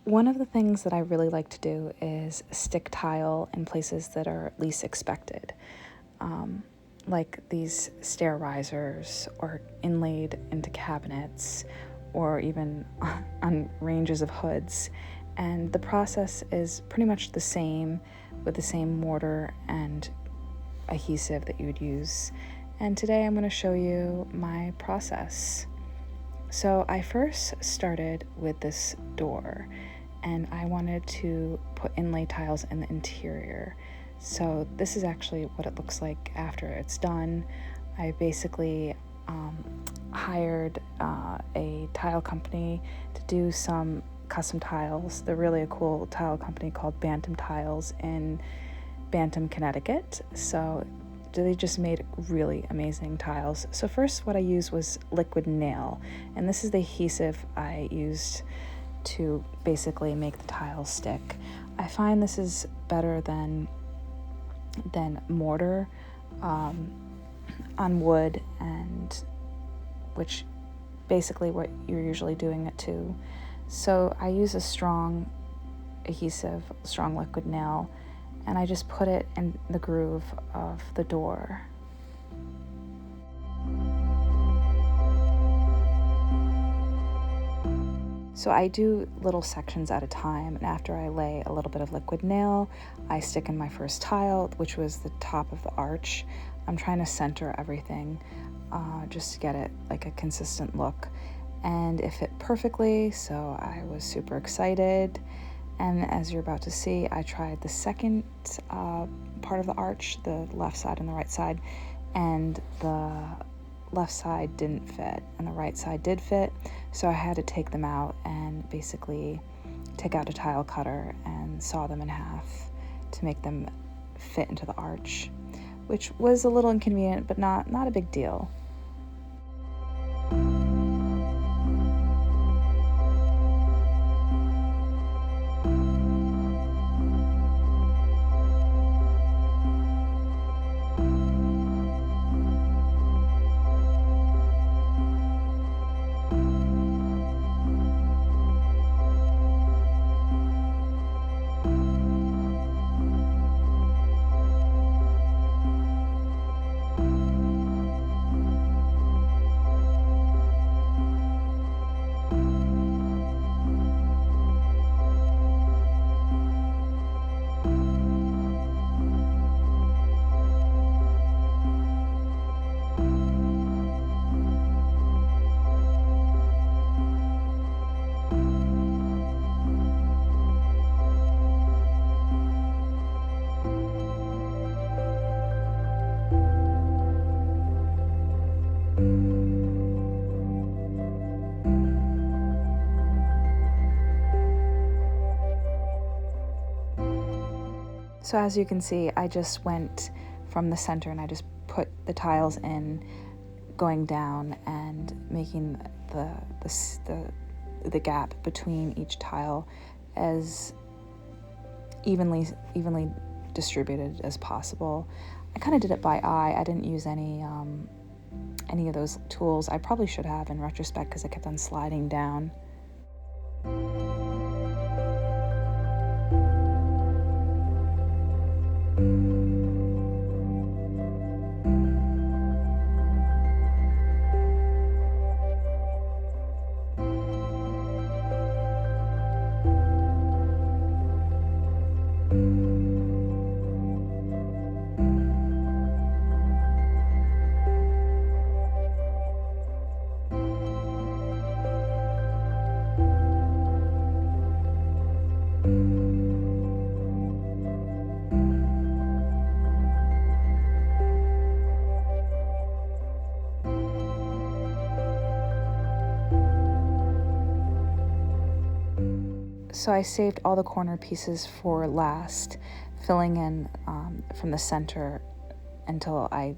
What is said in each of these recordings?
One of the things that I really like to do is stick tile in places that are least expected, like these stair risers or inlaid into cabinets or even on ranges of hoods. And the process is pretty much the same with the same mortar and adhesive that you would use. And today I'm going to show you my process. So I first started with this door, and I wanted to put inlay tiles in the interior. So this is actually what it looks like after it's done. I basically hired a tile company to do some custom tiles. They're really a cool tile company called Bantam Tiles in Bantam, Connecticut. So they just made really amazing tiles. So first what I used was liquid nail, and this is the adhesive I used to basically make the tiles stick. I find this is better than mortar on wood, and which basically what you're usually doing it to. So I use a strong adhesive, strong liquid nail, and I just put it in the groove of the door. So I do little sections at a time, and after I lay a little bit of liquid nail, I stick in my first tile, which was the top of the arch. I'm trying to center everything just to get it like a consistent look, and it fit perfectly, so I was super excited. And as you're about to see, I tried the second part of the arch, the left side and the right side, and the left side didn't fit and the right side did fit. So I had to take them out and basically take out a tile cutter and saw them in half to make them fit into the arch, which was a little inconvenient, but not a big deal. So as you can see, I just went from the center and I just put the tiles in, going down and making the gap between each tile as evenly distributed as possible. I kind of did it by eye. I didn't use any of those tools. I probably should have in retrospect because I kept on sliding down. So I saved all the corner pieces for last, filling in from the center until I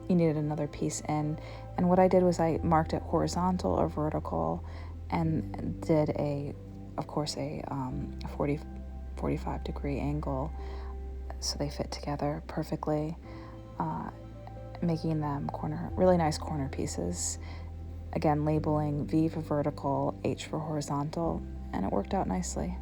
needed another piece in. And what I did was I marked it horizontal or vertical and did a 45 degree angle so they fit together perfectly, making them really nice corner pieces. Again, labeling V for vertical, H for horizontal, and it worked out nicely.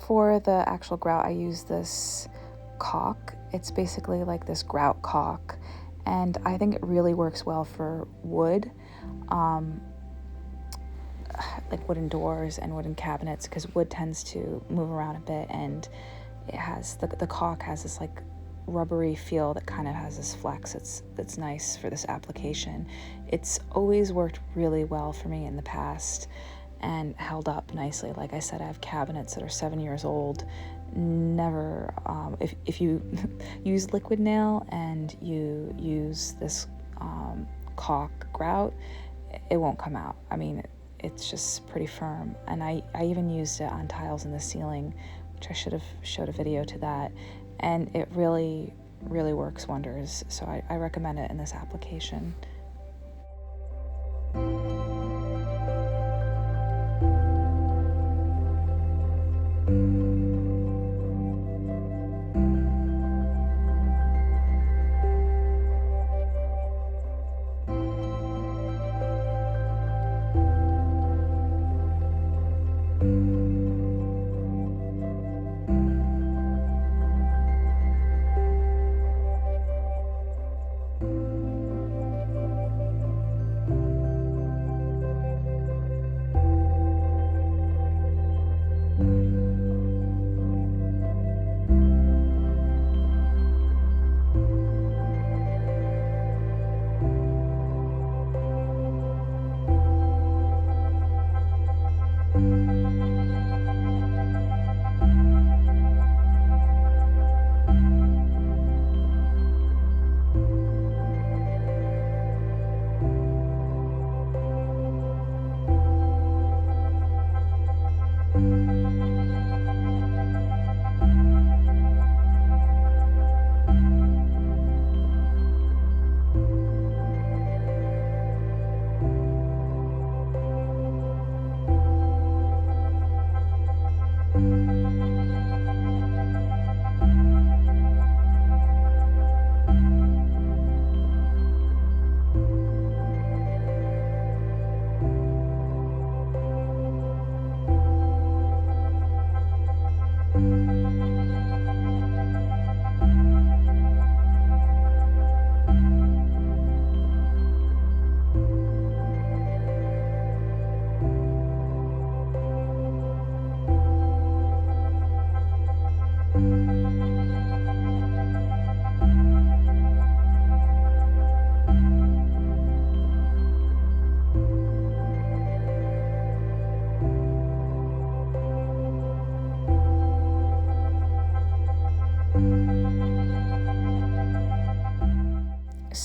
For the actual grout, I use this caulk. It's basically like this grout caulk, and I think it really works well for wood, like wooden doors and wooden cabinets, because wood tends to move around a bit, and it has the caulk has this like rubbery feel that kind of has this flex. That's nice for this application. It's always worked really well for me in the past and held up nicely. Like I said, I have cabinets that are 7 years old. Never, if you use liquid nail and you use this caulk grout, it won't come out. I mean, it's just pretty firm. And I even used it on tiles in the ceiling, which I should have showed a video to that. And it really, really works wonders. So I recommend it in this application.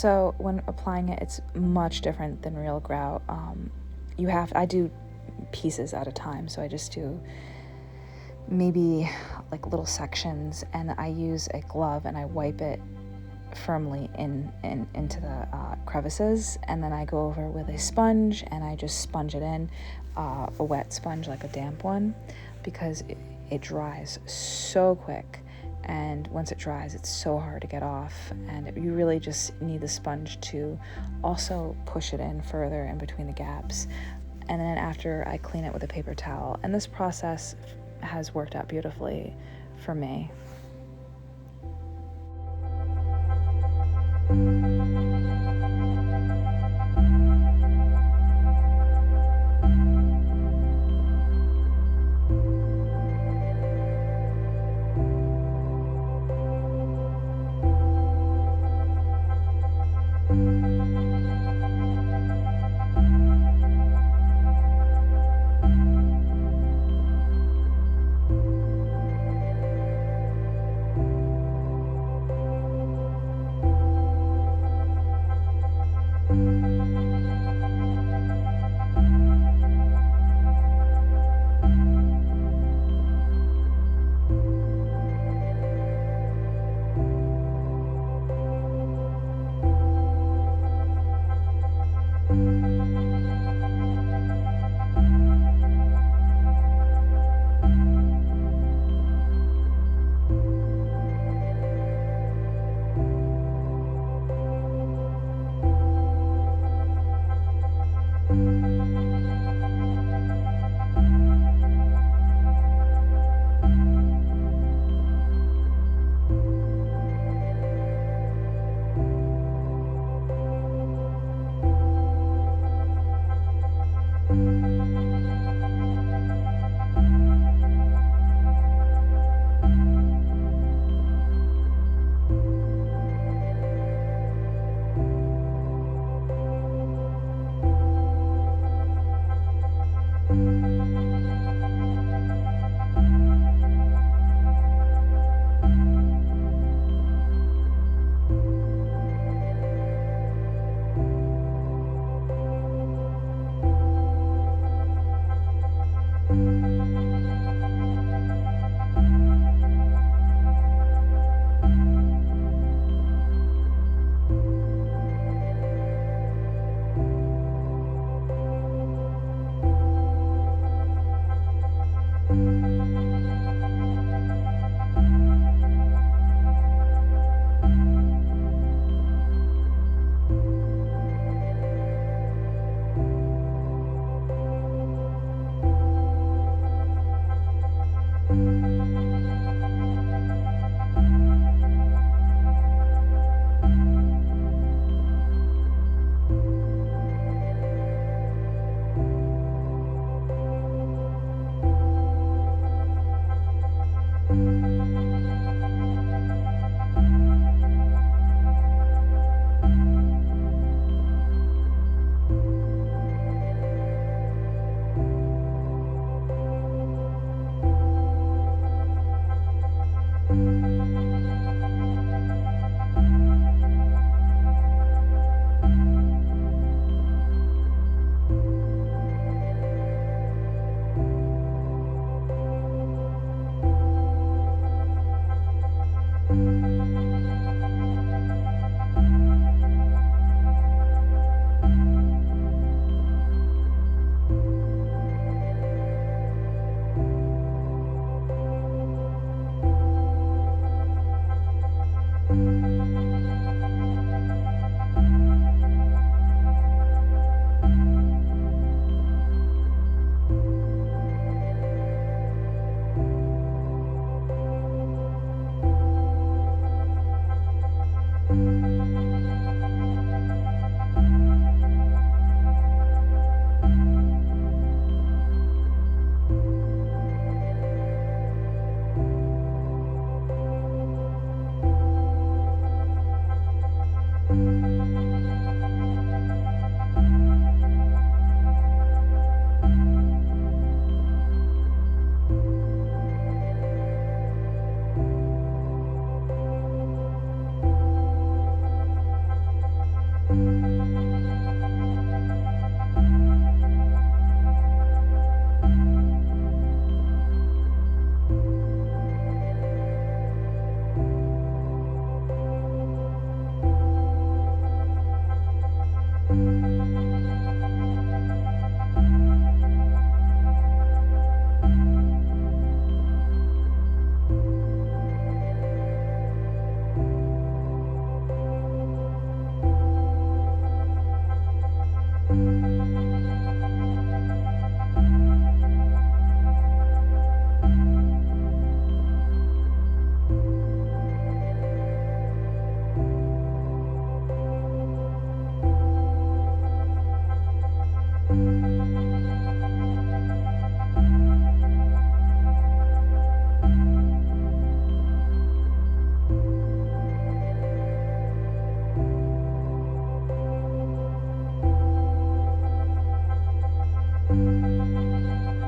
So when applying it, it's much different than real grout. I do pieces at a time, so I just do maybe like little sections, and I use a glove and I wipe it firmly into the crevices, and then I go over with a sponge and I just sponge it in, a wet sponge, like a damp one, because it dries so quick, and once it dries it's so hard to get off, and you really just need the sponge to also push it in further in between the gaps. And then after, I clean it with a paper towel, and this process has worked out beautifully for me.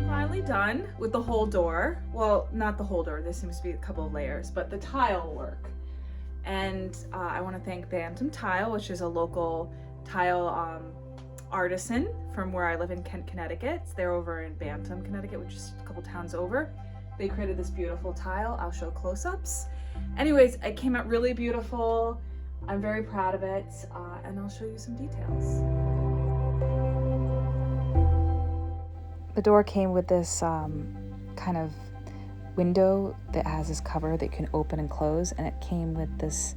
Finally done with the whole door. Well, not the whole door, there seems to be a couple of layers, but the tile work. And I want to thank Bantam Tile, which is a local tile artisan from where I live in Kent, Connecticut. They're over in Bantam, Connecticut, which is a couple towns over. They created this beautiful tile. I'll show close-ups. Anyways, it came out really beautiful. I'm very proud of it, and I'll show you some details. The door came with this kind of window that has this cover that you can open and close, and it came with this,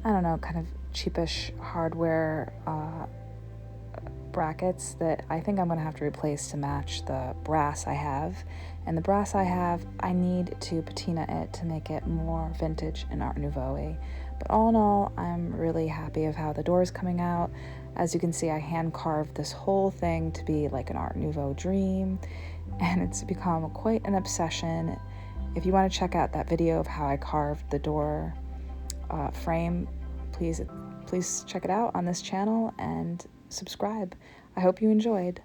I don't know, kind of cheapish hardware brackets that I think I'm gonna have to replace to match the brass I have. And the brass I have, I need to patina it to make it more vintage and Art Nouveau-y. But all in all, I'm really happy of how the door is coming out. As you can see, I hand carved this whole thing to be like an Art Nouveau dream, and it's become quite an obsession. If you want to check out that video of how I carved the door frame, please check it out on this channel and subscribe. I hope you enjoyed.